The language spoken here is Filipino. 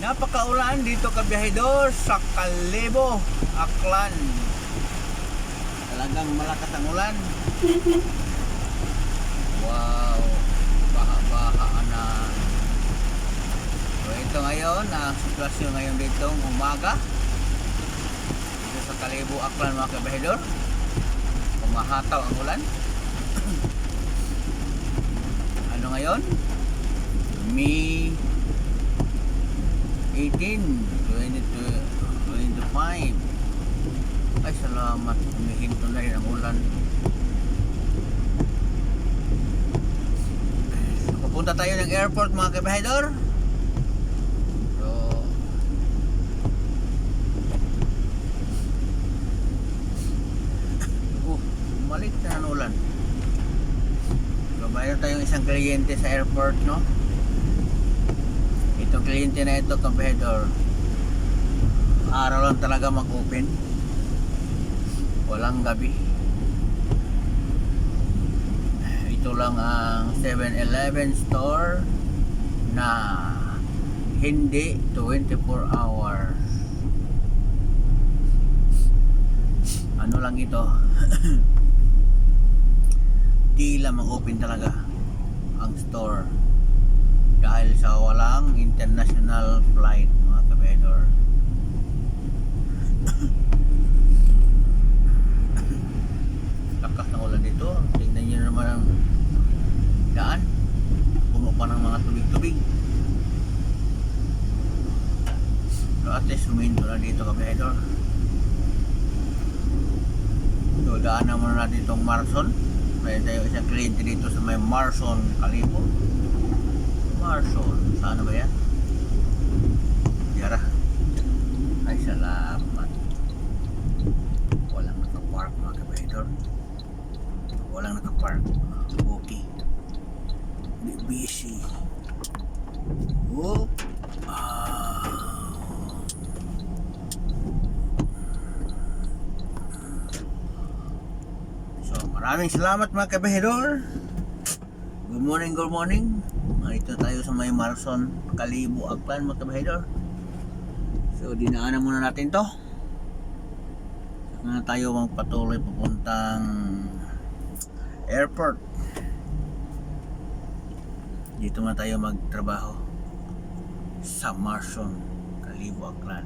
Napakaulan dito kabiyahedor sa Kalibo, Aklan. Talagang malakas ang ulan. Wow, baha-baha na. So ito ngayon, ang sitwasyon ngayon dito umaga dito sa Kalibo, Aklan mga kabiyahedor. Umahataw ang ulan. Ano ngayon? May 18, 25. Ay salamat, humihinto na rin ang ulan. Pupunta tayo ng airport mga kabahedor. So bumalik na ang ulan. So mayroon tayong isang kliyente sa airport, no? Itong kliyente na ito, kabahedor, araw lang talaga mag-open, walang gabi. Ito lang ang 7-Eleven store na hindi 24 hours. Ano lang ito? Di lang mag-open talaga ang store dahil sa walang international flight mga kabahedor. Lakas ng ulan dito. Tingnan nyo naman ang daan, puno pa ng mga tubig-tubig. So at least huminto na dito kabahedor. So daan naman natin itong Marson. Mayroon tayo isang kliyente dito sa may Marson, Kalibo. Marson, saan ba yan? Yara. Ay salamat. Walang nakapark mga kabahedor. Walang nakapark. Okay. Busy. Whoop. So maraming salamat mga kabahedor. Good morning, good morning. Ito tayo sa may Marson, Kalibo, Aklan mga kabahedor. So dinaanan muna natin to. Saka tayo magpatuloy papuntang airport. Dito na tayo magtrabaho sa Marson, Kalibo, Aklan.